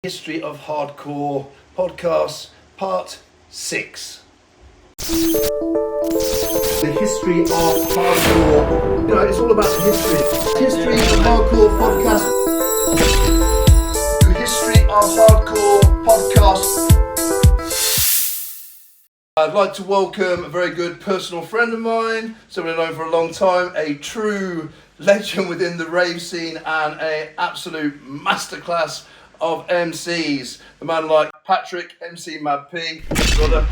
History of Hardcore podcast, part 6. The history of hardcore. You know, it's all about the history. History of Hardcore podcast. The history of Hardcore podcast. I'd like to welcome a very good personal friend of mine, someone I've known for a long time, a true legend within the rave scene and an absolute masterclass of MCs. The man like Patrick, MC Mad P. Brother,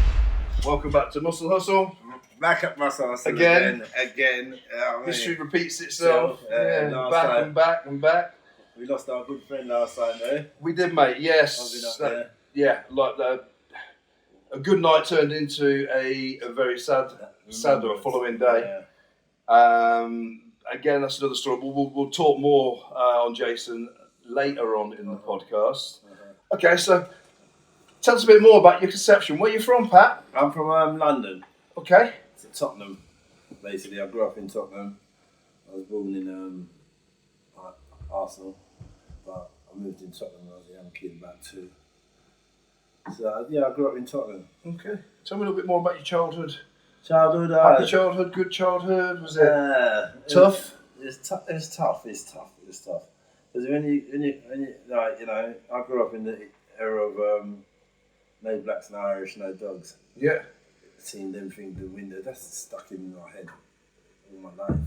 welcome back to Muscle Hustle. Back at Muscle Hustle again. History repeats itself. Back and back. We lost our good friend last time, though. We did, mate. Yes. A good night turned into a very sad following day. Yeah. Again, that's another story. We'll talk more on Jason later on in the podcast. Okay, so tell us a bit more about your conception. Where are you from, Pat? I'm from London. Okay. It's Tottenham, basically. I grew up in Tottenham. I was born in Arsenal, but I moved in Tottenham when I was a young kid, about 2. So, yeah, I grew up in Tottenham. Okay. Tell me a little bit more about your childhood. Happy childhood, good childhood. Was it tough? It's tough. Because when you like, you know, I grew up in the era of no blacks, no Irish, no dogs. Yeah. Seeing them things in the window, that's stuck in my head all my life.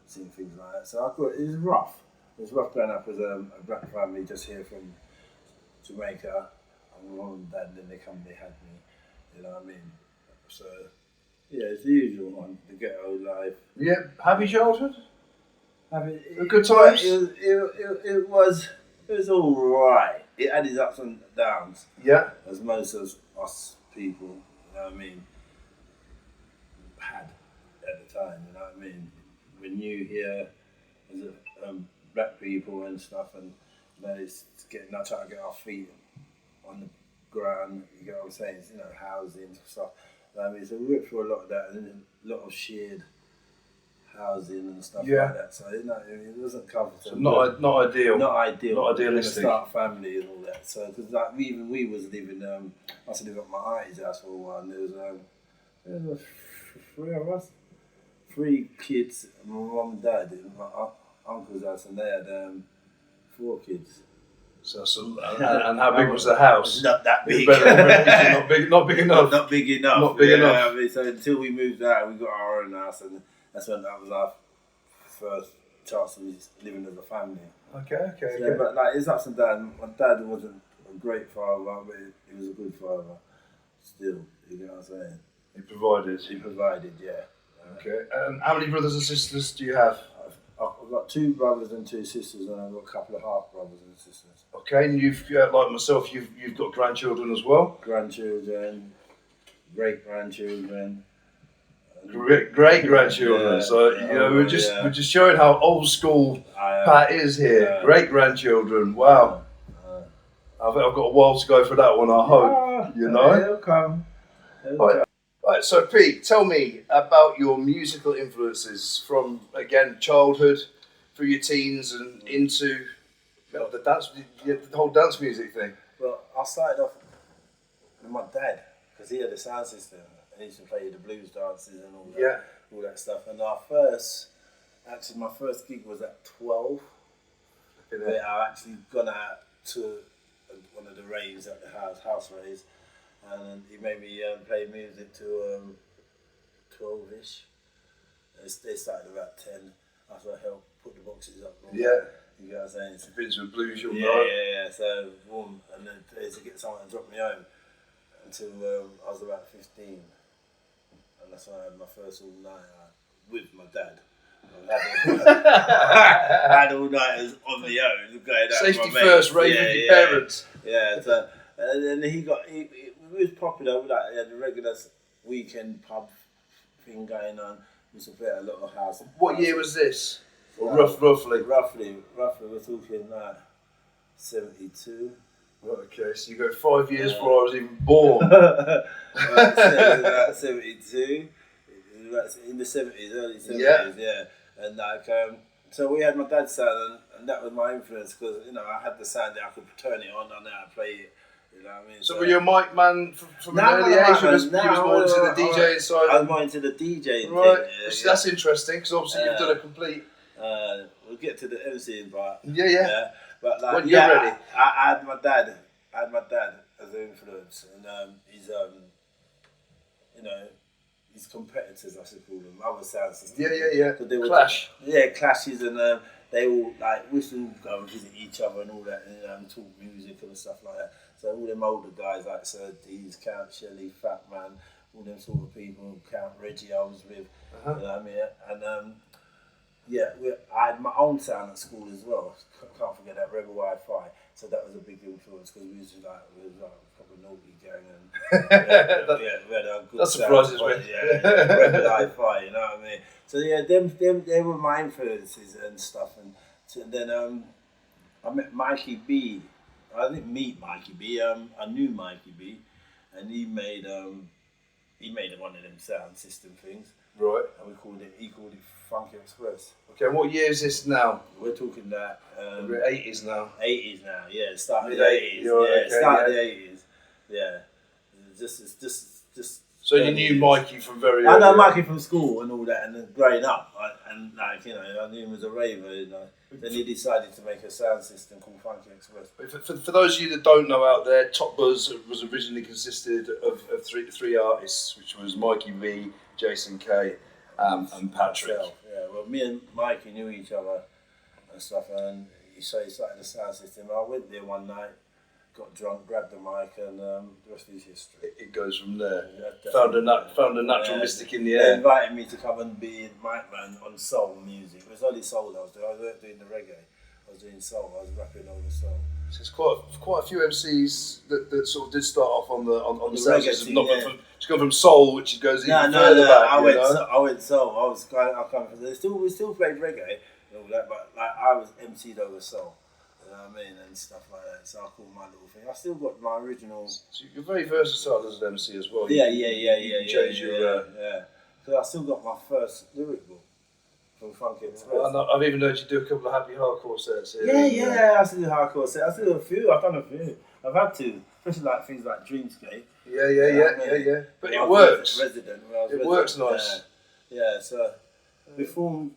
Seeing things like that. So I thought it was rough. It was rough growing up as a black family just here from Jamaica. And my mum and dad, then they had me. You know what I mean? So yeah, it's the usual one, the ghetto life. Yeah. Happy childhood? Good times? It was all right. It had its ups and downs. Yeah. As most of us people, you know what I mean, had at the time, you know what I mean. We're new here as black people and stuff, and you know, it's trying to get our feet on the ground, you know what I'm saying, it's, you know, housing and stuff. I mean, so we went through a lot of that, and then a lot of shared housing and stuff like that. So you know, it wasn't comfortable. So not ideal. Not ideal. Not idealistic. Start a family and all that. So because like we was living, I was living at my auntie's house for a while. And there was 3 of us, 3 kids, my mum and dad, and my uncle's house, and they had 4 kids. So and how big was the house? Not that big. Not big enough. Not big enough. Not big enough. I mean, so until we moved out, we got our own house, and that's when that was our first chance of living as a family. Okay. But like, it's ups and downs. My dad wasn't a great father, but he was a good father. Still, you know what I'm saying? He provided. Yeah. Okay. And how many brothers and sisters do you have? I've got 2 brothers and 2 sisters, and I've got a couple of half brothers and sisters. Okay, and you've like myself, you've got grandchildren as well. Grandchildren, great grandchildren. Great grandchildren. Yeah, so you know, we're just showing how old school Pat is here. Yeah. Great grandchildren. Wow. I've got a while to go for that one. I hope. You know. It'll come. Right, so Pete, tell me about your musical influences from, again, childhood through your teens and into the whole dance music thing. Well, I started off with my dad because he had a sound system and he used to play the blues dances and all that stuff. And my first gig was at 12. Where I actually gone out to one of the raves at the house raves. And he made me play music to 12-ish. They started about 10. After I helped put the boxes up. Yeah. You know what I'm saying? It's a bit of blues, you'll know. Yeah. So, boom. And then to get someone to drop me home until I was about 15. And that's when I had my first all-nighter with my dad. I had all-nighters on my own. Going out Safety with my first, mates. rave with your parents. Yeah, so... And then he was popular with that. He had the regular weekend pub thing going on. We used to play at a lot of house. What year was this? Roughly, we're talking like 72. Okay, so you go 5 years before I was even born. About 72. In the 70s, early 70s, yeah. And like, So we had my dad's sound, and that was my influence because I had the sound that I could turn it on, I know how to play it. You know what I mean? So were you a mic man from an early age? You was more into the DJing side. I was more into the DJing. Right. That's interesting because obviously you've done a complete. We'll get to the MCing part. Yeah. But like, when you're ready. I had my dad as an influence, and he's his competitors, I should call them, other sound systems. Yeah. Clash. Clashes, and they all we used to go and visit each other and all that, and talk music and stuff like that. So all them older guys like Sir D's, Count Shelley, Fat Man, all them sort of people, Count Reggie I was with, you know what I mean? And I had my own sound at school as well. Can't forget that Rebel Wi-Fi. So that was a big influence because we was like a couple of naughty gang, and we had a good. That surprises me. Rebel Wi-Fi, you know what I mean? So them they were my influences and stuff, and then I met Mikey B. I didn't meet Mikey B. I knew Mikey B, and he made one of them sound system things. Right. And he called it Funky Express. Okay, and what year is this now? We're talking that. We're 80s now. 80s now, yeah. Start of the Mid-80s, 80s. Start of the 80s. Yeah. Just. So you knew Mikey from very early? I know Mikey from school and all that, and then growing up, I knew him as a raver, Then he decided to make a sound system called Funky Express. For those of you that don't know out there, Top Buzz was originally consisted of three artists, which was Mikey V, Jason K, and Patrick. Yeah, well, me and Mikey knew each other and stuff, and he started the sound system. I went there one night, got drunk, grabbed the mic, and the rest is history. It goes from there. Found a natural mystic in the air. They invited me to come and be mic man on soul music. It was only soul I was doing. I wasn't doing the reggae. I was doing soul. I was rapping over soul. So it's quite a few MCs that sort of did start off on the sound system. It's gone from soul, which goes even further back. I went soul. I come from. We still played reggae and all that, but like I was MC'd over soul. You know what I mean, and stuff like that. So I called my little thing. I still got my original. So you're very versatile as an MC as well. Yeah. Because I still got my first lyric book from Funky Express. I've even heard you do a couple of happy hardcore sets here. Yeah. I still do hardcore sets. I still do a few. I've done a few. I've had to, especially like things like Dreamscape. Yeah. But it works. It works nice. Yeah. So before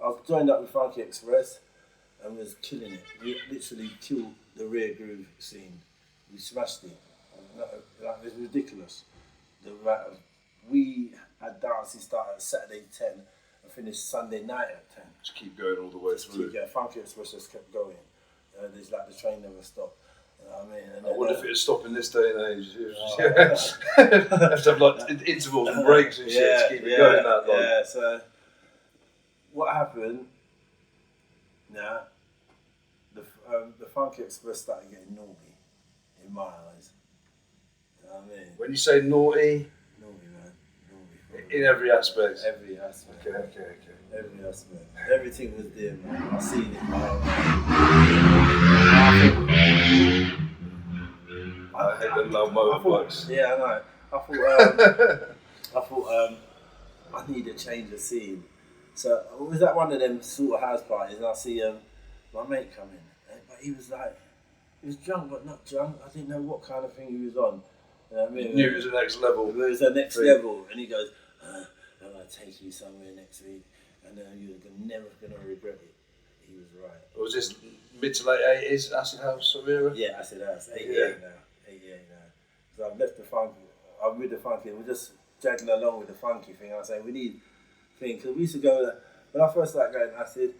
I joined up with Funky Express. And was killing it. We literally killed the rear groove scene. We smashed it. It was ridiculous. We had dances start at Saturday 10 and finished Sunday night at 10. Just keep going all the way through. Funky Express just kept going. There's like the train never stopped. You know what I mean? And I wonder if it would stop in this day and age. Have to have like intervals and breaks and shit to keep it going that long. Yeah, so what happened now? The Funky Express started getting naughty in my eyes. You know what I mean? When you say naughty? Naughty, man. In every aspect? Every aspect. Okay. Every aspect. Everything was there, man. I seen it, man. I hate the loud motorbikes. Yeah, I know. I thought I need to change the scene. So it was at one of them sort of house parties, and I see my mate come in. But he was drunk, but not drunk. I didn't know what kind of thing he was on. You know what I mean? You knew it was the next level. It was the next level. And he goes, I'm going to take you somewhere next week, and you're never going to regret it. He was right. Was this mid to late 80s, Acid House sort of era? Yeah, Acid House. 88 now. So I've left the funky. I'm with the funky. We're just dragging along with the funky thing. I say, we need thing. Because we used to go, when I first started going Acid,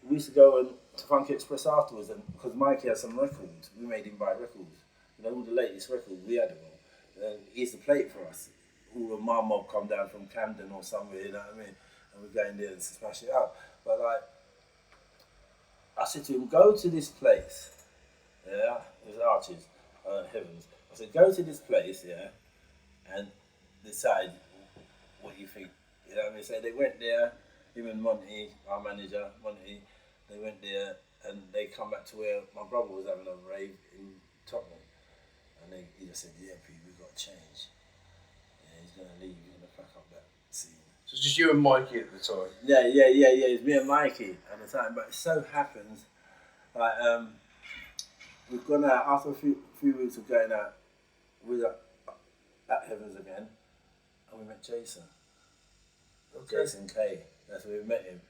we used to go to Funky Express afterwards, and because Mikey had some records, we made him buy records. All the latest records, we had them all. And he used to play it for us. All the Mar Mob come down from Camden or somewhere, you know what I mean? And we'd go in there and smash it up. But I said to him, go to this place. Yeah, there's Arches, Heavens. I said, go to this place, and decide what you think. You know what I mean? So they went there, him and Monty, our manager, Monty, they went there and they come back to where my brother was having a rave in Tottenham. And he just said, yeah, Pete, we've got to change. Yeah, he's going to leave, he's going to pack up that scene. So did just you and Mikey at the time. Yeah. It's me and Mikey at the time, but it so happens, like we've gone out after a few weeks of going out. We were at Heavens again, and we met Jason. Okay. Jason K. That's where we met him,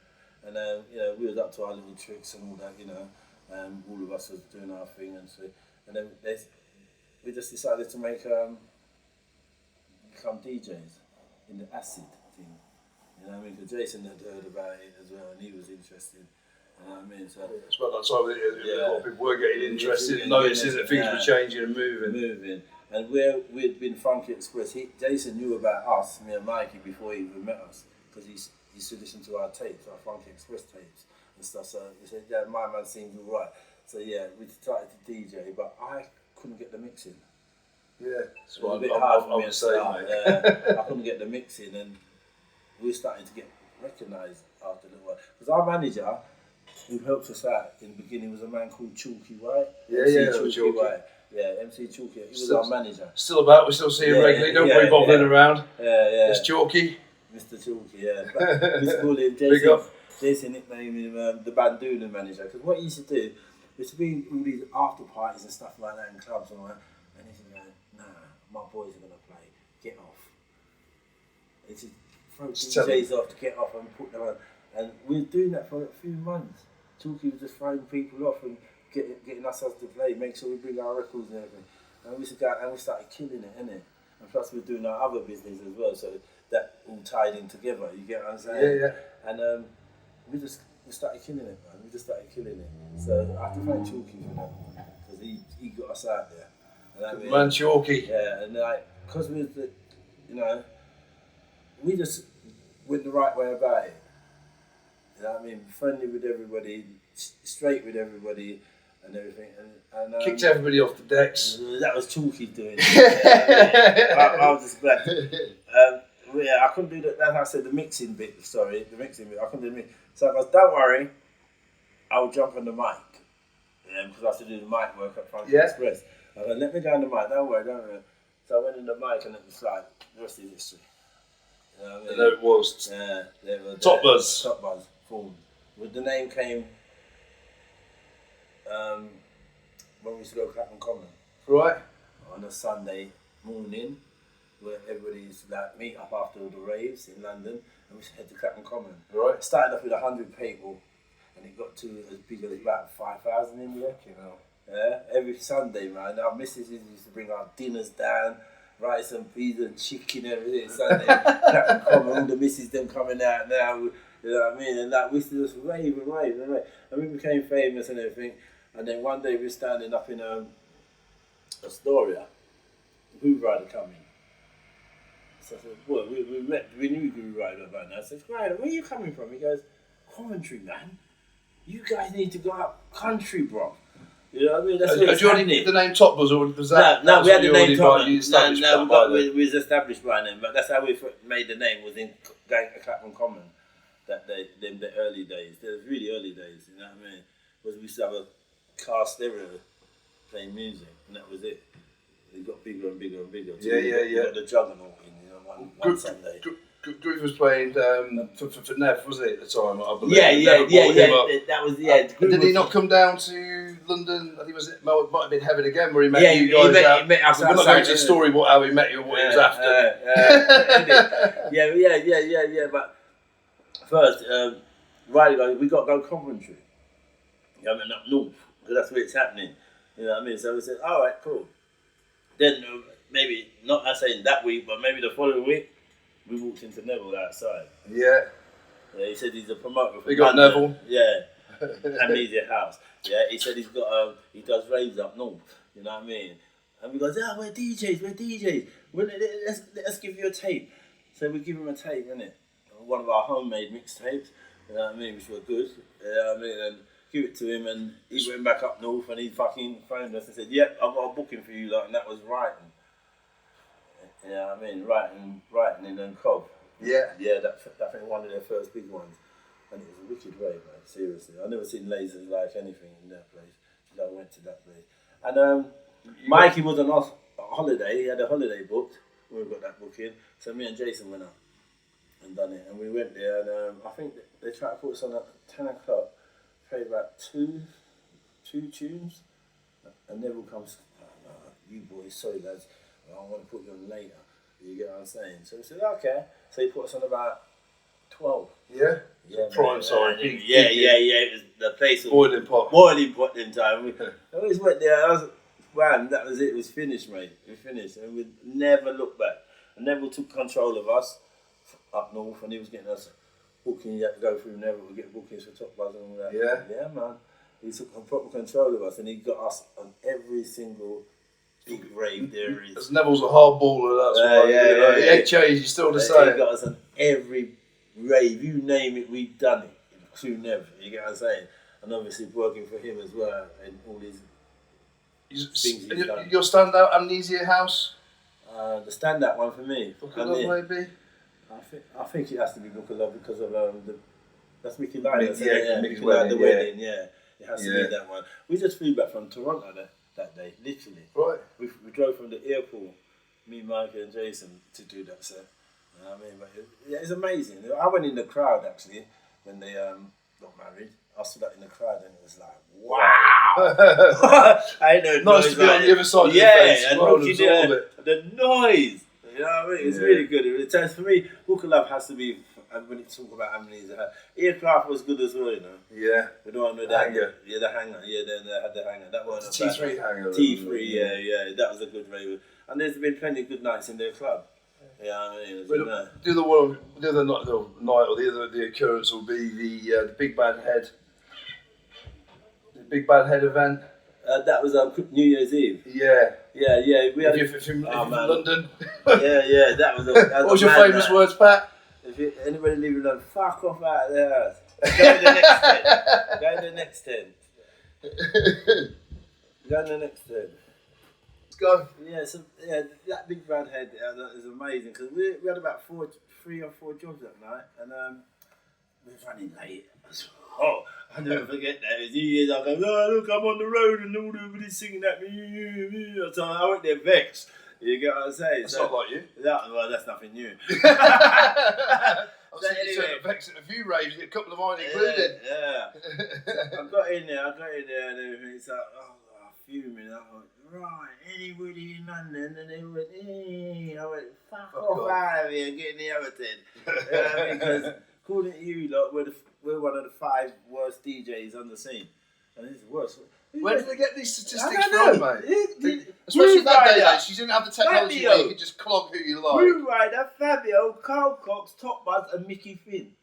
and you know, we was up to our little tricks and all that, you know. All of us was doing our thing, and then we just decided to make become DJs in the acid thing. You know what I mean? Because Jason had heard about it as well, and he was interested. You know what I mean? So it's about that time that a lot of people were getting interested and noticing that things were changing and moving. And we'd been Funky Express. Jason knew about us, me and Mikey, before he even met us, because he used to listen to our tapes, our Funky Express tapes and stuff. So he said, yeah, my man seems all right. So yeah, we started to DJ, but I couldn't get the mixing. Yeah, it was a bit hard for me to start. I couldn't get the mixing, and we were starting to get recognised after the while. Because our manager, who helped us out in the beginning, was a man called Chalky White. Chalky White. Yeah, MC Chalky. He was our manager. Still about, we still see him regularly, don't we, bobbling around. Yeah. It's Chalky. Mr. Chalky, yeah. But we call him Jason. Jason nicknamed him the Bandoola manager. Because what he used to do was to be all these after parties and stuff like that in clubs and all that. And he's going, nah, my boys are going to play. Get off. It's just throw DJs off to get off and put them on. And we were doing that for a few months. Chalky was just throwing people off and getting us to play, make sure we bring our records and everything. And we used to go and we started killing it, innit? And plus we were doing our other business as well, so that all tied in together, you get what I'm saying? Yeah. And we started killing it, man. We just started killing it. So I have to thank Chalky for that, because he got us out there. And Good man, Chalky. Yeah, and like, because we was we just went the right way about it. You know what I mean? Friendly with everybody, straight with everybody, and everything. And kicked everybody off the decks. That was Chalky doing it. I was just glad. Yeah, I couldn't do that. That's how I said the mixing bit. Sorry, the mixing bit. I couldn't do the mix. So I goes, don't worry, I'll jump on the mic. Because I have to do the mic work at Funky Express. I go, let me go on the mic. Don't worry. So I went in the mic, and it was like the rest of history. You know what I mean? And there it was. Yeah, there was Top Buzz. Top Buzz. Formed. Well, the name came when we used to go to Clapham Common. Right. On a Sunday morning, where everybody used to like meet up after all the raves in London, and we used to head to Clapham Common. Right. It started off with 100 people, and it got to as big as about 5,000 in there. You know. Yeah, every Sunday, man. Our missus used to bring our dinners down, rice and peas and chicken, everything. Sunday, Clapham Common, all the missus them coming out now. You know what I mean? And that we used to just rave. And we became famous and everything. And then one day we were standing up in Astoria, Groove Rider coming. So I said, well, we knew Groove Rider by now. I said, Rider, where are you coming from? He goes, Coventry, man. You guys need to go up country, bro. You know what I mean? That's Did you already the name Top Buzz, or was that? No, we had the name Top Buzz. We was established by then, but that's how we made the name, was in Clapham Common. The early days, the really early days, you know what I mean? Was we used to have a car stereo playing music, and that was it. It got bigger and bigger and bigger. Yeah. We got the juggernaut in, you know, one Sunday. Groove was playing for Nev, was it, at the time? I believe. Yeah. That was did he not come down to London? I think it might have been Heaven again, where he met you guys. He met us. We're not going to the story about how he met you and what he was after. Yeah. But first, we got to go Coventry. I mean, up north, because that's where it's happening. You know what I mean? So we said, all right, cool. Then maybe, not I saying that week, but maybe the following week, we walked into Neville outside. Yeah. He said he's a promoter. We got Neville. Yeah. And Media House. Yeah. He said he does raves up north. You know what I mean? And we go, we're DJs. Let's give you a tape. So we give him a tape, innit? One of our homemade mixtapes. You know what I mean? Which were good. You know what I mean? And give it to him, and he went back up north, and he fucking phoned us and said, "Yep, I've got a booking for you," and that was writing. You know what I mean? Writing in Cobb. Yeah. Yeah, I think one of their first big ones, and it was a wicked rave, man. Seriously, I've never seen lasers like anything in that place. I went to that place, and Mikey was on holiday. He had a holiday booked when we got that booking, so me and Jason went up. and done it. And we went there, and I think they tried to put us on at 10 o'clock. Played about two tunes, and Neville comes. You boys, sorry lads, I want to put you on later. You get what I'm saying? So we said, okay. So he put us on about 12. Yeah? Yeah, prime time. Yeah. It was, the place was boiling pot. Boiling pot in time. We always went there. That was it. It was finished, mate. We finished. And we never looked back. And Neville took control of us up north, and he was getting us booking. You had to go through Neville to get bookings for Top Buzz and all that. Yeah? Yeah, man. He took proper control of us, and he got us on every single big rave there is. As Neville's a hard baller, that's why. Yeah. He ain't changed, he's still the same. He got us on every rave, you name it, we've done it through Neville. You get what I'm saying? And obviously working for him as well, and all these things he's done. Your standout Amnesia House? The standout one for me. Book of Love, maybe? I think it has to be Book of Love because of that's Mickey Lyon. Mickey's wedding, wedding. Yeah, it has to be that one. We just flew back from Toronto that day, literally. Right. We drove from the airport, me, Michael, and Jason, to do that set. You know what I mean? But it's amazing. I went in the crowd actually when they got married. I stood up in the crowd and it was like, wow! I know. Nice to be on the other side of the fence. And looking the noise. You know what I mean? It's really good. It turns for me, Book of Love has to be. When you talk about Amnesia, Aircraft was good as well, you know. Yeah. The one with the hanger. Yeah, the hanger. Yeah, they had the hanger. That one. T3 hanger. T3, yeah. That was a good rave. And there's been plenty of good nights in their club. Yeah, I mean, the other night or the occurrence will be the Big Bad Head. The Big Bad Head event. That was New Year's Eve. Yeah. We had. If you're from London. Yeah. That was. What was your famous words, Pat? If anybody leaving London, fuck off out of the house. Go to the next tent. Go to the next tent. Go to the next tent. Let's go. Yeah, that Big Bad Head is amazing because we had about 3 or 4 jobs that night, and we were running late. I'll never forget that. It was New Year's. I go, oh, look, I'm on the road, and everybody's singing at me. So I went there vexed. You get what I'm saying? That's not like you. Well, that's nothing new. I've seen you turn vexed at a few raves, a couple of mine included. Yeah. I got in there, and everything. It's like, fuming. I went, right, anybody in London? And they went, hey. I went, fuck off out of here and get in the other tent. Because according to you lot, we're one of the 5 worst DJs on the scene. And it's worse. Where did they get these statistics from, mate? Especially that day, though. She didn't have the technology where you could just clog who you like. Groove Rider, Fabio, Carl Cox, Top Buzz, and Mickey Finn.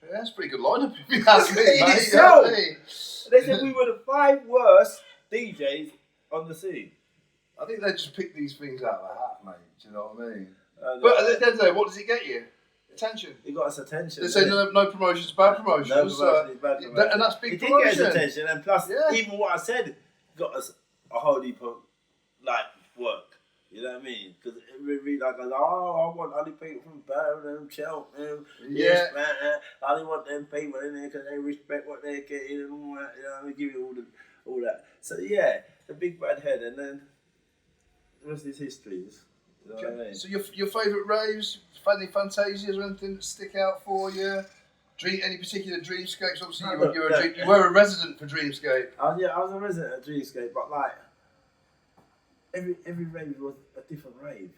Yeah, that's a pretty good lineup if you ask me, mate. So, they said we were the 5 worst DJs on the scene. I think they just pick these things out of the hat, mate. Do you know what I mean? But at the end of the day, what does it get you? Attention. It got us attention. They say no promotions, bad promotions. No promotion is bad promotion. And that's big it promotion. It did get us attention, and plus, even what I said got us a whole heap of work. You know what I mean? Because it really I want only people from Birmingham, Cheltenham, I only want them people in there because they respect what they're getting and all that. You know, I mean, give you all that. So the Big Bad Head, and then the rest is history. You know what I mean? So your favourite raves, any fantasias or anything that stick out for you? Any particular dreamscapes? Obviously, you were a resident for Dreamscape. I was a resident at Dreamscape, but every rave was a different rave.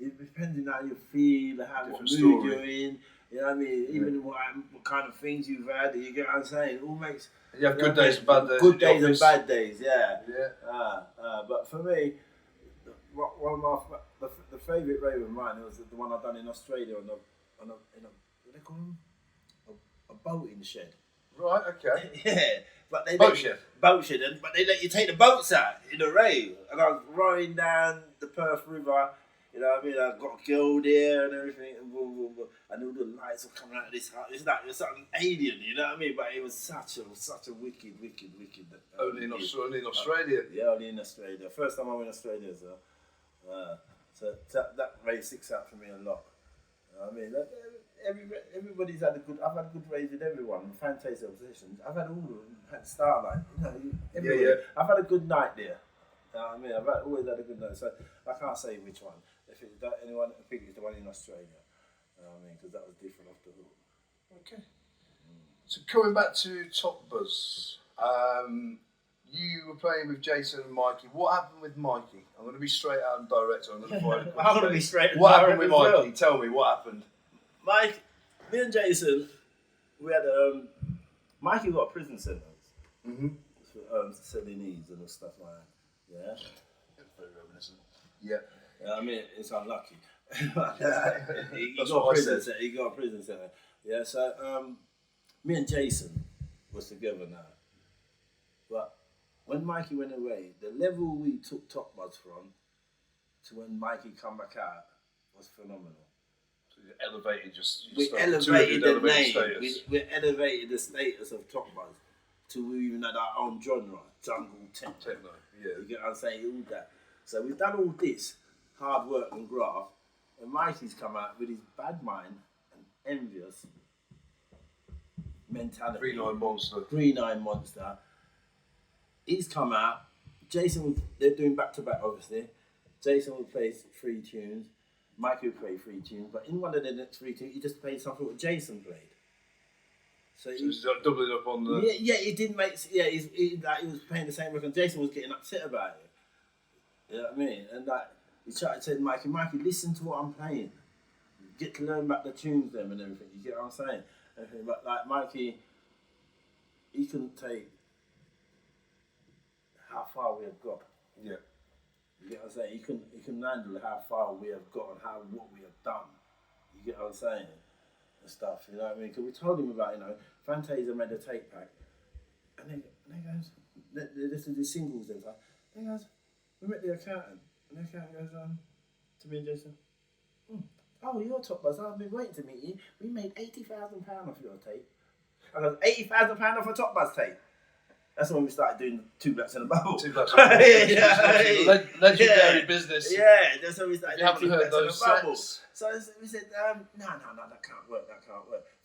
It depends on how you feel, how what mood you're in. You know what I mean? Even what kind of things you've had. You get what I'm saying? It all makes. You have good days and bad days. Good days and bad days. Yeah. But for me, one of the favourite rave of mine was the one I done in Australia on a what do they call them? A boating shed. Right. Okay. Yeah. But boat shed, but they let you take the boats out in a rave, and I was rowing down the Perth River. You know what I mean? I got a girl there and everything, and boom, boom, boom, and all the lights were coming out of this house. It's like it was something alien, you know what I mean? But it was such a wicked. Only in Australia. Yeah, only in Australia. First time I went to Australia, so that rave sticks out for me a lot. You know what I mean? Everybody's had I've had good raves with everyone. Fantastic Obsessions. I've had all of them. Had Starlight. I've had a good night there. You know what I mean? I've always had a good night. So I can't say which one. If it's anyone, I think it's the one in Australia. You know what I mean? Because that was different off the hook. Okay. So coming back to Top Buzz, you were playing with Jason and Mikey. What happened with Mikey? I'm going to be straight out and direct. I'm going to find a I'm going to be straight and What direct happened with as well. Mikey? Tell me, what happened? Me and Jason, we had Mikey got a prison sentence. Mm-hmm. For selling knees and stuff like that. Yeah. Very reminiscent. Yeah. I mean, it's unlucky. he That's got a what I prison said. He got a prison sentence. Yeah. So me and Jason was together now, but when Mikey went away, the level we took Top Buzz from to when Mikey come back out was phenomenal. So you elevated We elevated the name. We elevated the status of Top Buzz to we even had our own genre, jungle techno. Yeah. You get what I'm saying? All that. So we've done all this hard work and graft, and Mikey's come out with his bad mind and envious mentality. 3-9 monster. 3-9 monster. He's come out. They're doing back to back, obviously. Jason will play 3 tunes. Mikey will play 3 tunes, but in one of the next 3 tunes, he just played something what Jason played. So he's doubling up on the. Yeah, he didn't make. Yeah, he was playing the same record. And Jason was getting upset about it. You know what I mean? And he tried to say to Mikey, listen to what I'm playing. You get to learn about the tunes, them and everything. You get what I'm saying? But like Mikey, he couldn't take how far we have got. Yeah. You get what I'm saying? He couldn't handle how far we have got and what we have done. You get what I'm saying? And stuff, you know what I mean? Because we told him about, Fantasia made a tape pack, and they goes, this is the singles and stuff. They goes, we met the accountant, and the accountant goes, to me and Jason, oh, you're Top Buzz, I've been waiting to meet you. We made £80,000 off your tape. I goes, £80,000 off a Top Buzz tape. That's when we started doing 2 Blacks in a Bubble. 2 Blacks in a Bubble. Legendary business. Yeah, that's when we started You doing haven't 2 heard Blacks those in a Bubble. sets? So we said, no, that can't work.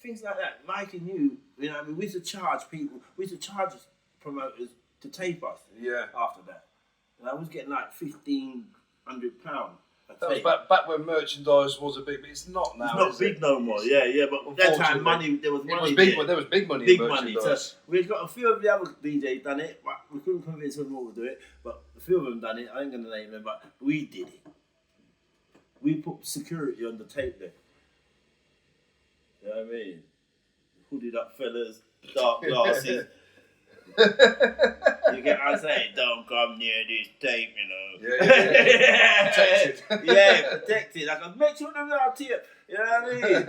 Things like that. Mikey knew, we used to charge people, we used to charge promoters to tape us. Yeah. After that. And I was getting like £1,500 That was back when merchandise was a big, but it's not now. It's not big no more. Yeah, but that time there was money. There was big money. Big in money. merchandise. So we've got a few of the other DJs done it, but we couldn't convince them all to do it. But a few of them done it. I ain't gonna name them, but we did it. We put security on the tape deck. You know what I mean? Hooded up fellas, dark glasses. You get what I'm saying? Don't come near this tape, Yeah. Protected. Yeah, protected. I can make sure they're not here. You know what I mean?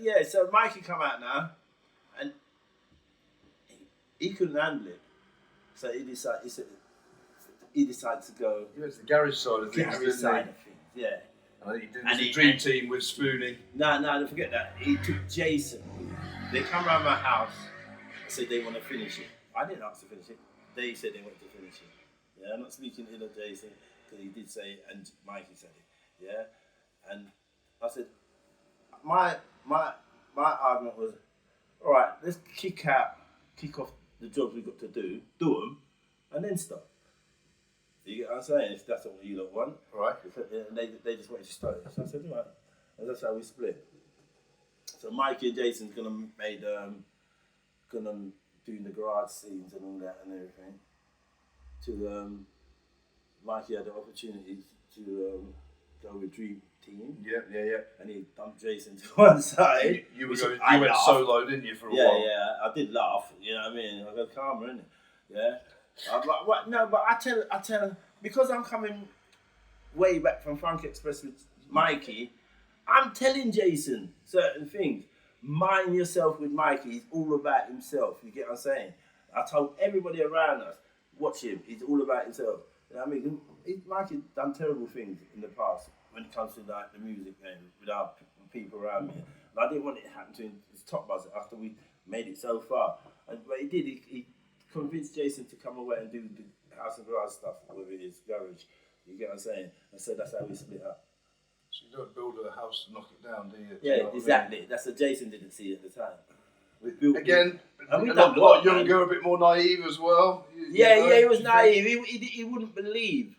Yeah. So Mikey come out now, and he couldn't handle it. So he decided to go. He went to the garage side of things. Garage side of things, yeah. And he did the dream team with Spoonie. No, don't forget that. He took Jason. They come around my house and said they want to finish it. I didn't ask to finish it. They said they wanted to finish it. Yeah, I'm not speaking ill of Jason because he did say it and Mikey said it. Yeah, and I said my argument was, all right, let's kick off the jobs we've got to do them, and then stop. You get what I'm saying? If that's what you lot want, right? And they just wanted to start it. So I said, all right, and that's how we split. So Mikey and Jason's gonna do the garage scenes and all that and everything. Mikey had the opportunity to go with Dream Team. Yeah. And he dumped Jason to one side. You went solo, didn't you, for a while? Yeah, I did laugh. You know what I mean? I go calmer, innit? Yeah. But I tell, because I'm coming way back from Funk Express with Mikey, I'm telling Jason certain things. Mind yourself with Mikey. He's all about himself. You get what I'm saying? I told everybody around us, watch him. He's all about himself. You know what I mean? Mikey done terrible things in the past when it comes to like the music game with our people around me. And I didn't want it to happen to his Top Buzz after we made it so far. But he did. He convinced Jason to come away and do the house and garage stuff with his garage. You get what I'm saying? And so that's how we split up. So you don't build a house and knock it down, do you? Yeah, exactly. That's what Jason didn't see at the time. We built again, and we a done lot younger, a bit more naive as well. He was naive. He wouldn't believe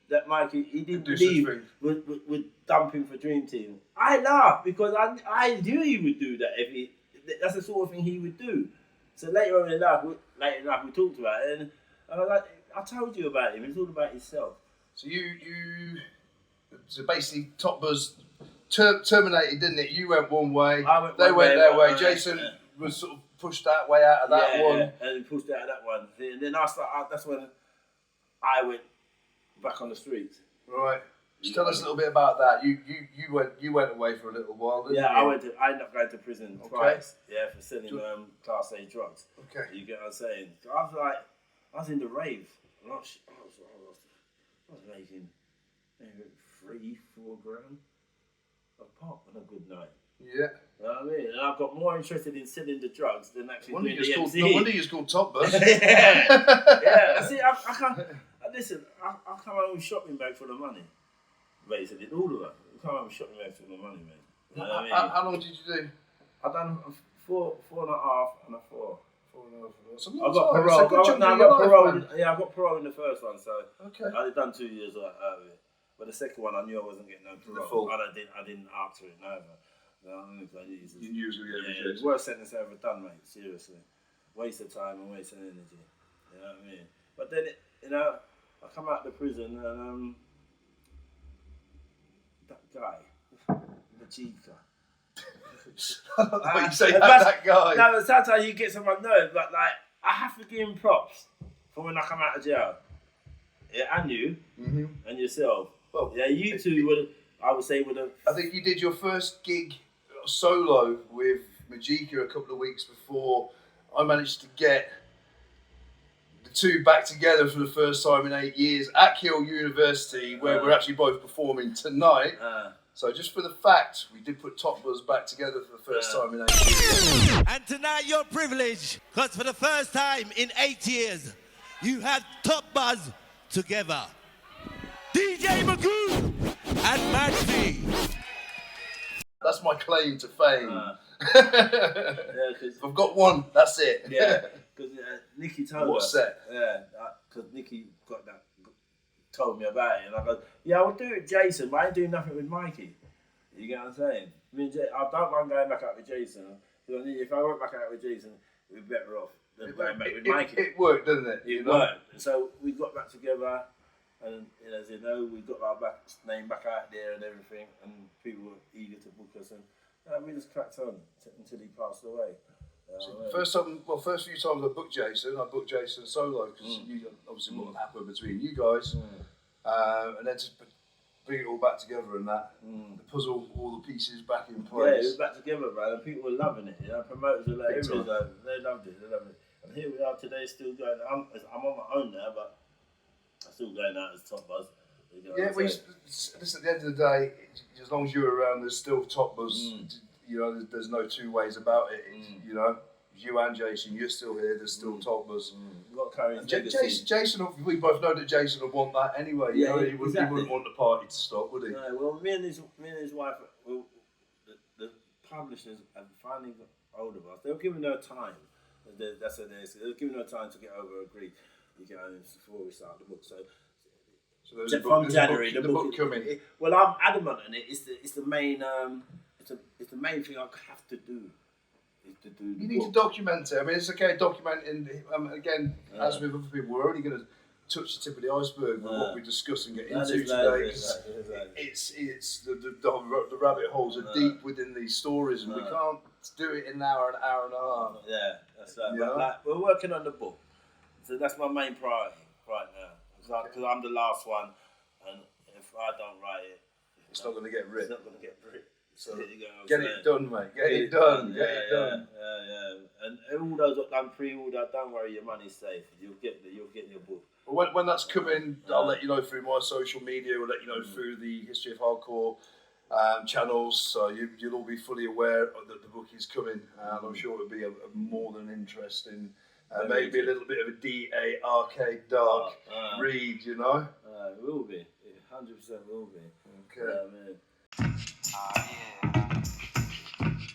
that Mikey, he didn't Do believe would dump him for Dream Team. I laughed because I knew he would do that if he. That's the sort of thing he would do. So later on in life, we talked about it, and I was like, I told you about him. It's all about himself. So so basically Top Buzz terminated, didn't it? You went one way, they went their way. Jason was sort of pushed that way out of that one. Yeah, and pushed out of that one. And then that's when I went back on the streets. Right. Just tell us a little bit about that. You went away for a little while, didn't you? I ended up going to prison twice. Yeah, for selling Class A drugs. Okay. You get what I'm saying? So I was in the rave. And I was making maybe 3-4 grand a pop on a good night. Yeah. You know what I mean? And I got more interested in selling the drugs than actually doing the MC. No wonder you're called Top Buzz. Yeah. See, I can't. Listen, I come home with shopping bag full of money. Basically, all of that. I come home with shopping bag full of money, man. You know what I mean? How long did you do? I done 4.5 and a 4. 4.5. I got parole. I got parole in the first one, so okay. I done 2 years out of it. But the second one, I knew I wasn't getting no parole. I didn't ask for it neither. You knew you was going to get rejected. Worst sentence I ever done, mate. Seriously, waste of time and waste of energy. You know what I mean? But then I come out of the prison and that guy, Majika. What you say about that guy? No, but sometimes you get someone nerves, but like I have to give him props for when I come out of jail. Yeah, and you and yourself. Well, yeah, you two would. I would say would have. I think you did your first gig solo with Majika a couple of weeks before I managed to get the two back together for the first time in 8 years at Keele University, where we're actually both performing tonight. So just for the fact, we did put Top Buzz back together for the first time in 8 years. And tonight you're privileged, because for the first time in 8 years, you have Top Buzz together. DJ Magoo and Maxi. That's my claim to fame. Yeah, I've got one, that's it. Yeah, because Nikki told us. What set? Yeah, because Nikki told me about it, and I go, yeah, I would do it with Jason, but I ain't doing nothing with Mikey. You get what I'm saying? I don't mind going back out with Jason. If I went back out with Jason, we'd be better off than going back with Mikey. It worked, didn't it? It worked. So we got back together, and as you know, we got our name back out there and everything, and people were eager to book us, and we just cracked on until he passed away. First few times I booked Jason solo because you obviously what happened between you guys, and then to bring it all back together and that, the puzzle, all the pieces back in place. Yeah, it was back together, man, and people were loving it. You know, promoters were like, they loved it, and here we are today, still going. I'm on my own now, but I'm still going out as Top Buzz. You know listen, at the end of the day, as long as you're around, there's still Top Buzz. You know, there's no two ways about it. You know, you and Jason, you're still here. There's still Top Buzz. We've got to carry his legacy. Jason, we both know that Jason would want that anyway. Yeah, you know, he wouldn't want the party to stop, would he? No, well, me and his wife, the publishers have finally got hold of us. They were giving her time. That's what they said. They were giving her time to get over a Greek. You get before we start the book. So from January, the book coming. Well, I'm adamant on it. It's the main. It's the main thing I have to do. You need to document it. I mean, it's okay documenting. Again, as with other people, we're only going to touch the tip of the iceberg with what we discuss and get into today. It's the rabbit holes are deep within these stories, and we can't do it in an hour and a half. Yeah, that's right. But we're working on the book, so that's my main priority right now. Because I'm the last one, and if I don't write it, it's not going to get ripped. It's not going to get ripped. So get it done, mate. Get it done. Yeah. And all those that done pre-order, don't worry, your money's safe. You'll get your book. Well, when that's coming, I'll let you know through my social media. We'll let you know through the History of Hardcore channels. So you'll all be fully aware that the book is coming. I'm sure it'll be a more than interesting, maybe a little bit of a D-A-R-K dark read. You know. It will be. It 100% will be. Okay. Yeah.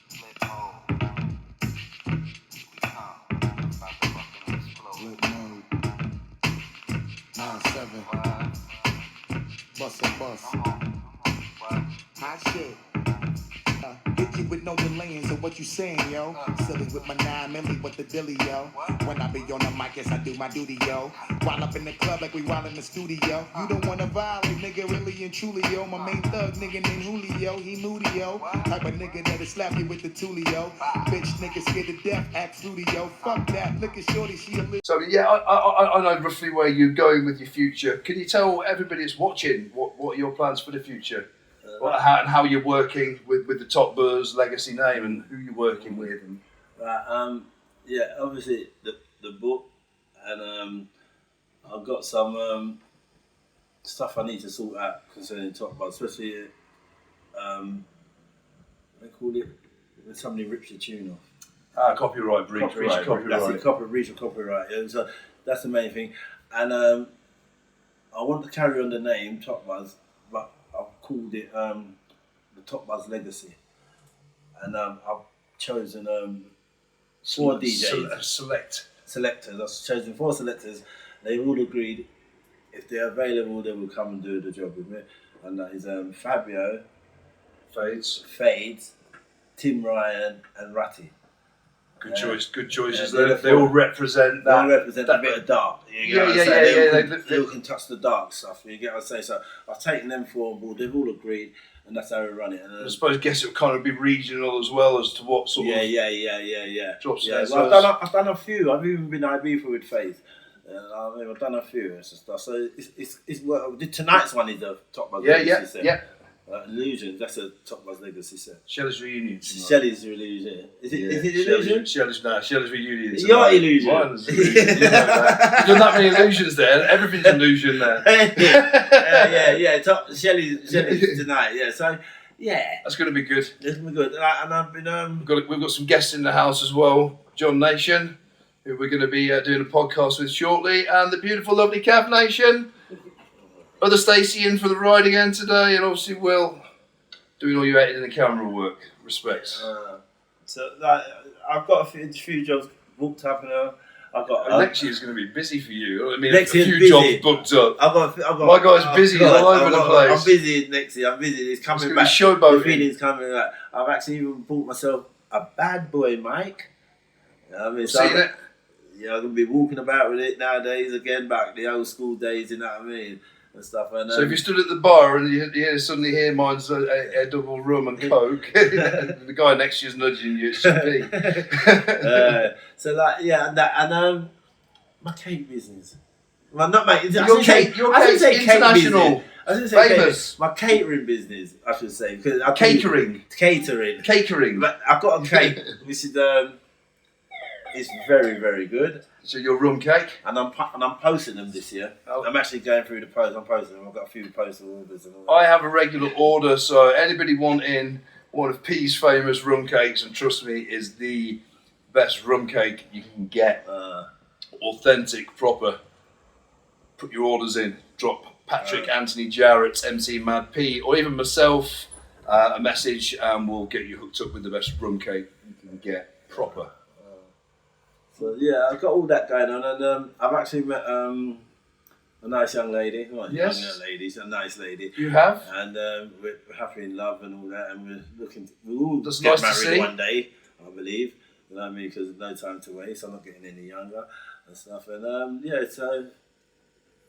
Flip hole. We come. About to fucking explode. Flip mode. 9-7. bust a bus. Come on. What? Hot shit. Hit you with no delaying, so what you saying, yo? Silly with my 9 milli with the dilly, yo. When I be on the mic, yes, I do my duty, yo. While up in the club like we while in the studio. You don't wanna violate, nigga, really and truly, yo. My main thug, nigga named Julio, he moody, yo. Type of nigga that'll slap you with the tulio. Bitch, nigga scared to death, act fruity, yo. Fuck that, look at shorty, she a little. So yeah, I know roughly where you're going with your future. Can you tell everybody that's watching what are your plans for the future? How you're working with the Top Buzz legacy name and who you're working with? And... Right, yeah, obviously the book, and I've got some stuff I need to sort out concerning Top Buzz, especially what they call it when somebody rips your tune off. Copyright breach. That's it, breach of copyright. Yeah, so that's the main thing, and I want to carry on the name Top Buzz, but I've called it the Top Buzz Legacy, and I've chosen 4 DJs. Selectors. I've chosen 4 selectors. They all agreed if they're available, they will come and do the job with me, and that is Fabio, Fades, Tim Ryan, and Ratty. Good choices. Yeah, they all represent that. They represent a bit of dark. Yeah. They all can touch the dark stuff. You get what I say? So I've taken them 4 on board. They've all agreed, and that's how we run it. And, I guess it will kind of be regional as well as to what sort of drops. Yeah, well, I've done a few. I've even been Ibiza with Faith. I've done a few and stuff. So it's well, tonight's one is the Top Buzz Legacy set. Yeah. Illusion, that's a Top Buzz Legacy set. Shelley's Reunion. Shelley's Illusion. Is it Illusion? Shelley's Reunion. Your Illusion. Mine's Illusion. You know that. You've done that many illusions there. Everything's illusion there. Shelley's tonight. Yeah. So yeah, that's going to be good. It's going to be good. And I've been we've got some guests in the house as well. John Nation, who we're going to be doing a podcast with shortly, and the beautiful, lovely Cav Nation. Other Stacey in for the ride again today, and obviously Will doing all your editing and camera work. Respects. So I've got a few jobs booked up now. I've got next year's going to be busy for you. I mean, next a few jobs booked up. I've got my guy's busy all over the place. I'm busy next year. I'm busy. It's coming back. Showboating. The feeling's coming back. I've actually even bought myself a bad boy mic. You know what I mean? Seen it? Yeah, I'm gonna be walking about with it nowadays again, back the old school days. You know what I mean? And stuff. And, so if you stood at the bar and you suddenly hear mine's a double rum and coke, the guy next to you's nudging you, it should be. So and my cake business. Well, not my your cake international. I didn't say famous. My catering business, I should say, because catering. But I've got a cake which is it's very, very good. So your rum cake, and I'm posting them this year. Oh. I'm actually going through the post. I'm posting them. I've got a few postal orders and all that. I have a regular order, so anybody wanting one of P's famous rum cakes, and trust me, is the best rum cake you can get. Authentic, proper. Put your orders in. Drop Patrick, Anthony Jarrett, MC Mad P, or even myself a message, and we'll get you hooked up with the best rum cake you can get. Proper. So yeah, I've got all that going on, and I've actually met a nice young lady. Well, yes. Young lady, she's a nice lady. You have? And we're happy in love and all that, and we'll all That's get nice married one day, I believe. You know what I mean? Because there's no time to waste. I'm not getting any younger and stuff. And so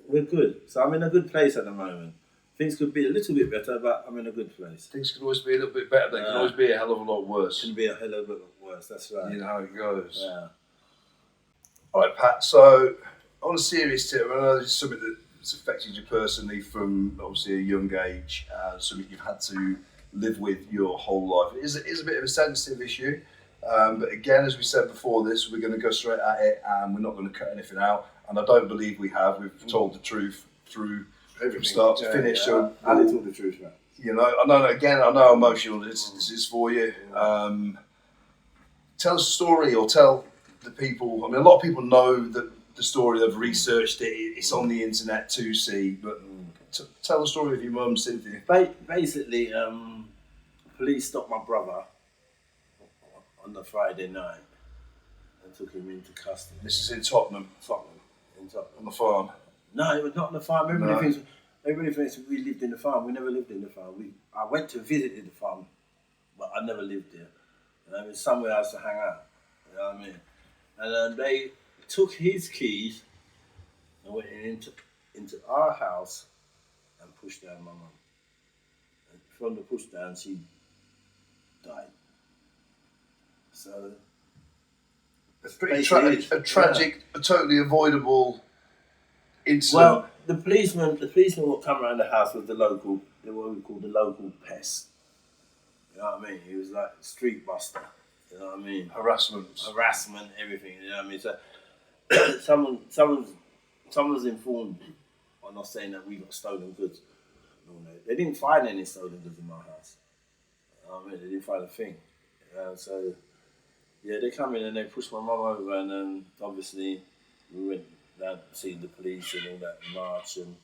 we're good. So I'm in a good place at the moment. Things could be a little bit better, but I'm in a good place. Things can always be a little bit better. They can always be a hell of a lot worse. Can be a hell of a lot worse. That's right. You know how it goes. Yeah. All right, Pat. So on a serious tip, I know this is something that's affected you personally from obviously a young age, something you've had to live with your whole life. It is a bit of a sensitive issue, but again, as we said before this, we're going to go straight at it, and we're not going to cut anything out. And I don't believe we have. We've told the truth through from start to finish. Yeah. So I did tell the truth, man. You know, I know. Again, I know how emotional this is for you. Tell a story, or tell the people. I mean, a lot of people know the story. They've researched it. It's on the internet to see. But tell the story of your mum, Cynthia. Basically, police stopped my brother on the Friday night and took him into custody. This is in Tottenham. In Tottenham. On the farm. No, it was not on the farm. Remember, everybody thinks we lived in the farm. We never lived in the farm. I went to visit the farm, but I never lived there. You know what I mean? Somewhere else to hang out. You know what I mean? And they took his keys and went into our house and pushed down my mum. And from the push down, she died. So it's pretty tragic, a totally avoidable incident. Well, the policeman what come around the house was what we call the local pest. You know what I mean? He was like a street buster. You know what I mean? Harassment, everything. You know what I mean? So someone's informed me. I'm not saying that we got stolen goods. No, they didn't find any stolen goods in my house. You know what I mean? They didn't find a thing. So yeah, they come in and they pushed my mum over, and then obviously we went down to see the police and all that march, and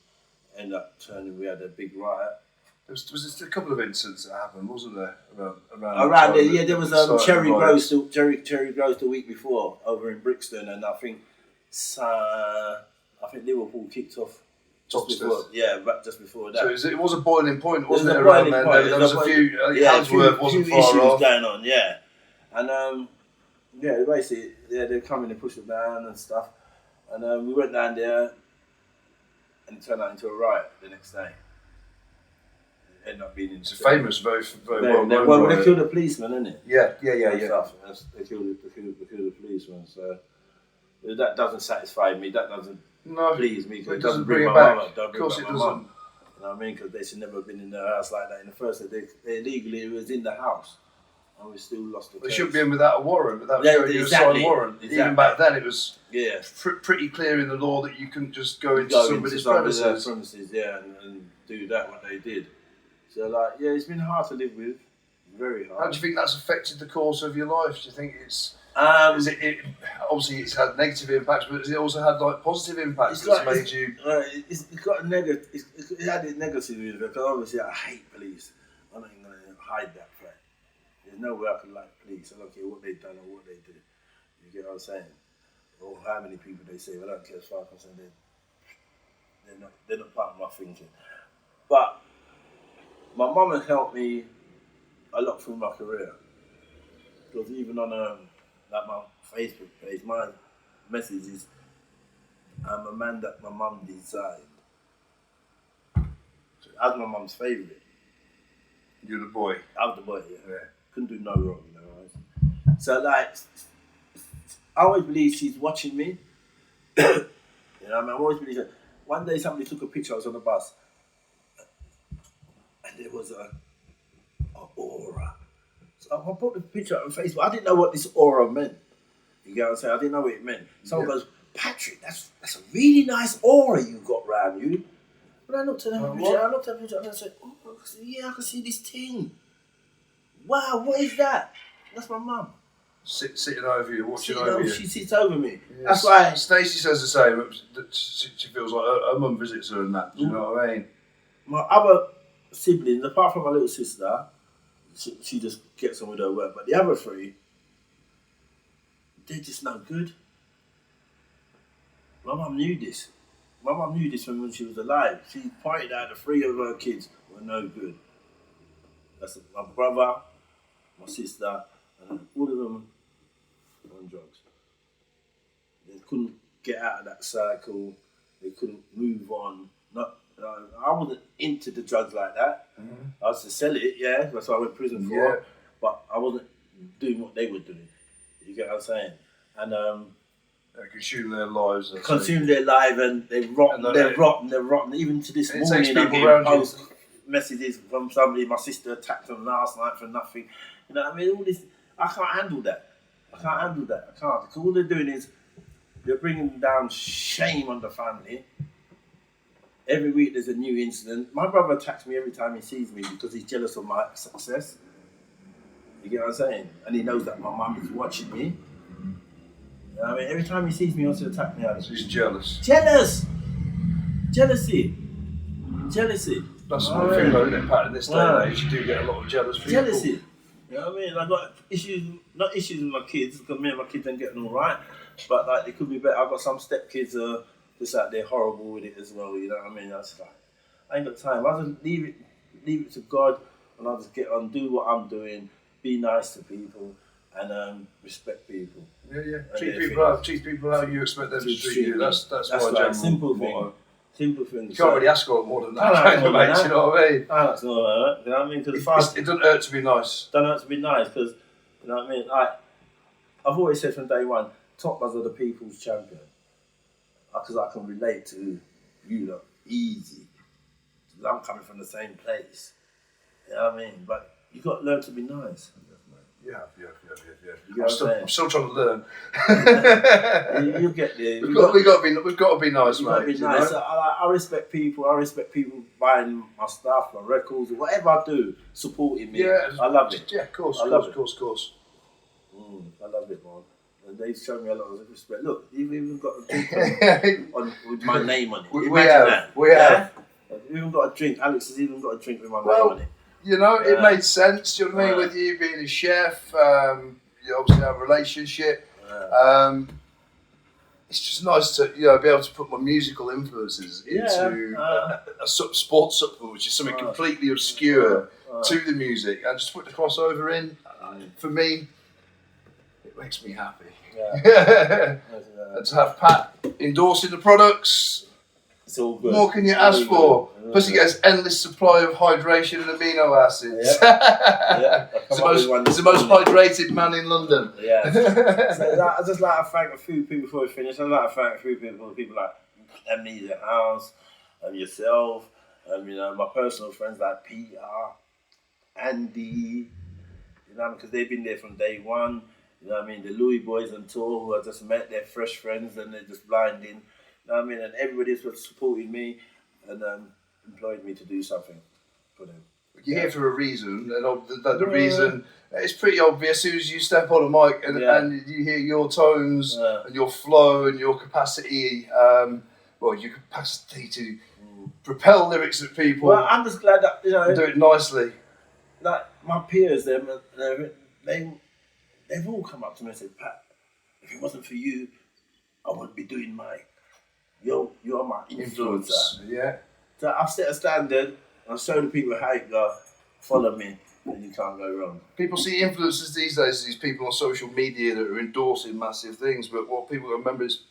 ended up we had a big riot. There was just a couple of incidents that happened, wasn't there? Around there, yeah, there was Cherry Groves the week before over in Brixton, and I think Liverpool kicked off just before that. So it was a boiling point, wasn't it? There was a few. Handsworth wasn't far issues off. going on, yeah, and basically, they come in and push it down and stuff, and we went down there, and it turned out into a riot the next day. It ended up being it's a famous, very well known. Well, they killed a policeman, isn't it? Yeah. They killed the policeman. So that doesn't satisfy me. That doesn't please me. Because it doesn't bring it back. Of course, it doesn't. You know what I mean? Because they should never have been in their house like that in the first place. They illegally was in the house, and we still lost the case. They shouldn't be in without a warrant, without showing you a signed warrant. Exactly. Even back then, it was pretty clear in the law that you couldn't just go into somebody's premises. And do that what they did. So it's been hard to live with, very hard. How do you think that's affected the course of your life? Do you think it's obviously it's had negative impacts, but has it also had positive impacts that's made you? It's got a negative. It had a negative with it because obviously I hate police. I'm not even going to hide that fact. There's no way I can like police. I don't care what they've done or what they do. You get what I'm saying? Or how many people they save. I don't care as far as I'm concerned. They're not part of my thinking. But my mum has helped me a lot through my career. Because even on my Facebook page, my message is, I'm a man that my mum designed. So I was my mum's favourite. You're the boy. I was the boy, yeah. Couldn't do no wrong, you know. Right? So I always believe she's watching me. You know what I mean? I always believe that. One day somebody took a picture, I was on the bus, and there was a aura. So I put the picture up on Facebook. I didn't know what this aura meant. You get what I'm saying? I didn't know what it meant. Someone goes, Patrick, that's a really nice aura you got round you. When I looked at the picture, and I said, oh, I can see this thing. Wow, what is that? That's my mum. Sitting over you, watching over you. She sits over me. Yes. That's why Stacey says the same. That she feels like her mum visits her and that. Do you know what I mean? My other siblings, apart from my little sister, she just gets on with her work. But the other three, they're just no good. My mum knew this. My mum knew this when she was alive. She pointed out the three of her kids were no good. That's my brother, my sister, and all of them were on drugs. They couldn't get out of that cycle. They couldn't move on. I wasn't into the drugs like that. Mm-hmm. I was to sell it, yeah. That's what I went to prison for. Yeah. But I wasn't doing what they were doing. You get what I'm saying? And they consume their lives. Their life, and they're rotten. Even to this morning, I'm getting post messages from somebody. My sister attacked them last night for nothing. You know what I mean? All this, I can't handle that. I can't. Because all they're doing is they're bringing down shame on the family. Every week there's a new incident. My brother attacks me every time he sees me because he's jealous of my success. You get what I'm saying? And he knows that my mum is watching me. You know what I mean? Every time he sees me, he wants to attack me. He's jealous. Jealousy. That's one thing though, isn't it, Pat? In this day and age, you do get a lot of jealous people. Jealousy. You know what I mean? I've got not issues with my kids, because me and my kids ain't getting all right, but they could be better. I've got some step kids just out there horrible with it as well, you know what I mean? That's I ain't got time. I'll just leave it to God, and I'll just get on, do what I'm doing, be nice to people, and respect people. Yeah. And Treat people how you expect them to treat treat you. me. That's That's my right. general Simple motto. thing. Simple thing. You can't really ask for more than that, No, can you, more than mate? that. You know what I mean? That's not alright. You know what I mean? Because It doesn't hurt to be nice. don't have to be nice, because you know what I mean. Like I've always said from day one, top buzz are the people's champion. Because I can relate to you lot easy. I'm coming from the same place. You know what I mean? But you got to learn to be nice. Yeah. You know what I'm still trying to learn. You'll get there. We've got to be nice, You've mate. got to be you nice. know? So I respect people. I respect people buying my stuff, my records, whatever I do, supporting me. Yeah, I love it. Yeah, of course. I love it. I love it, man. And they've shown me a lot of respect. Look, you've even got a drink with my name on it. We have. You've even got a drink. Alex has even got a drink with my name on it. You know, it made sense. Do you know what I mean? With you being a chef, you obviously have a relationship. It's just nice to be able to put my musical influences into a sort of sports supplement, which is something completely obscure to the music, and just put the crossover in. For me, it makes me happy. And to have Pat endorsing the products. It's all good. What more can you ask for? Plus, he gets endless supply of hydration and amino acids. He's the most hydrated man in London. Yeah. So I just like to thank a few people before we finish. I'd like to thank a few people like Amnesia House, yourself, my personal friends like Peter, Andy, because they've been there from day one. You know what I mean? The Louis boys and Thoh, who I just met, they're fresh friends and they're just blinding. You know what I mean? And everybody's supported me and employed me to do something for them. You're here for a reason, and the reason it's pretty obvious. As soon as you step on a mic and you hear your tones and your flow and your capacity, your capacity to propel lyrics at people. Well, I'm just glad that and do it nicely. Like my peers, they've all come up to me and said, "Pat, if it wasn't for you, I wouldn't be doing mine. You're my influencer." Yeah. So I've set a standard. I'll show the people how it go. Follow me, and you can't go wrong. People see influencers these days as these people on social media that are endorsing massive things, but what people remember is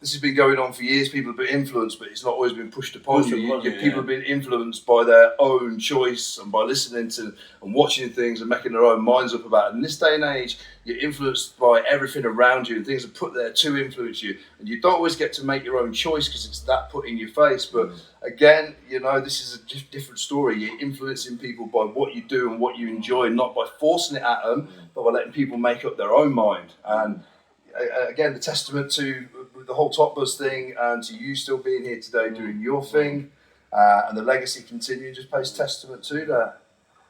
this has been going on for years. People have been influenced, but it's not always been pushed upon you. People have been influenced by their own choice and by listening to and watching things and making their own minds up about it. In this day and age, you're influenced by everything around you and things are put there to influence you. And you don't always get to make your own choice because it's that put in your face. But again, this is a different story. You're influencing people by what you do and what you enjoy, not by forcing it at them, but by letting people make up their own mind. And again, the testament to the whole Top Buzz thing and to you still being here today doing your thing and the legacy continuing just pays testament to that.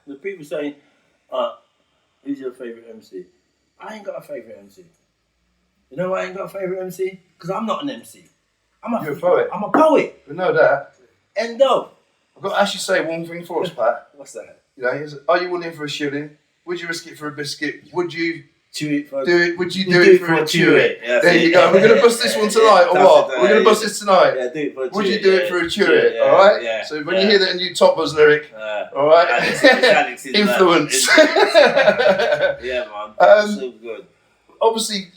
The people saying, who's your favourite MC? I ain't got a favourite MC. You know why I ain't got a favourite MC? Because I'm not an MC. You're a poet. I'm a poet. We know that. End of. I've got to actually say one thing for us, Pat. What's that? Are you willing for a shilling? Would you risk it for a biscuit? Would you chew it for Would you do it for a chew it? Yeah, there you go. We're going to bust this one tonight, or what? We're going to bust this tonight. Yeah, do it for a chew it. Would you do it for a chew it? All right. Yeah, so when you hear that new Top Buzz lyric, all right, influence. Yeah, man. So good. Obviously,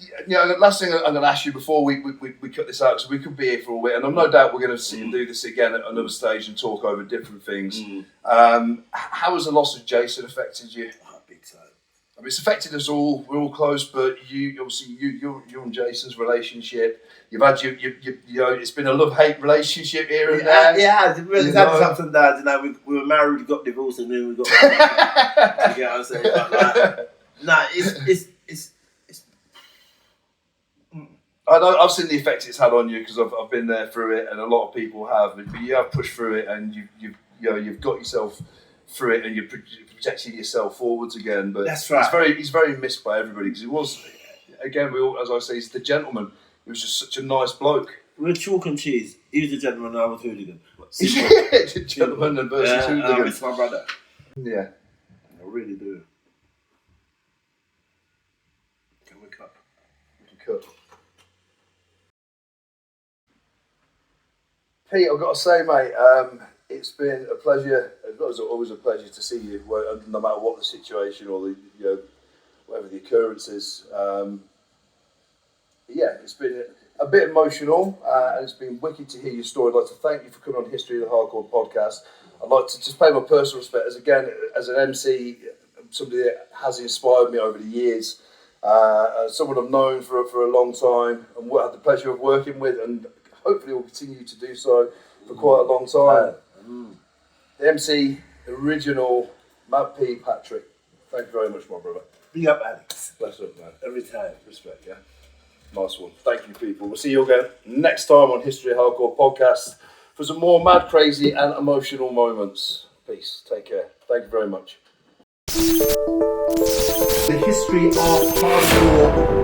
last thing I'm going to ask you before we cut this out, because we could be here for a bit, and I've no doubt we're going to sit and do this again at another stage and talk over different things. How has the loss of Jason affected you? Big time. I mean, it's affected us all. We're all close, but you and Jason's relationship. You've had it's been a love-hate relationship here and there. Yeah, it's had ups and downs. We were married, we got divorced, and then we got. You get what I'm saying? But it's. I know I've seen the effect it's had on you because I've been there through it, and a lot of people have. But you have pushed through it, and you've got yourself through it, and you're projecting yourself forwards again. But that's right. He's very missed by everybody because he was, again, as I say, he's the gentleman. He was just such a nice bloke. We're chalk and cheese. He was a gentleman, I was hooligan. The gentleman versus hooligan. It's my brother. Yeah, I really do. Can we cut? We can cut. Pete, I've got to say, mate, it's been a pleasure. It was always a pleasure to see you, no matter what the situation or the whatever the occurrence is. Yeah, it's been a bit emotional, and it's been wicked to hear your story. I'd like to thank you for coming on History of the Hardcore podcast. I'd like to just pay my personal respect as an MC, somebody that has inspired me over the years, someone I've known for a long time and had the pleasure of working with, and hopefully will continue to do so for quite a long time. The MC, original Mad P Patrick. Thank you very much, my brother. Big up, Alex. Bless up, man. Every time. Respect, yeah. Nice one. Thank you, people. We'll see you again next time on History of Hardcore podcast for some more mad, crazy, and emotional moments. Peace. Take care. Thank you very much. The History of Hardcore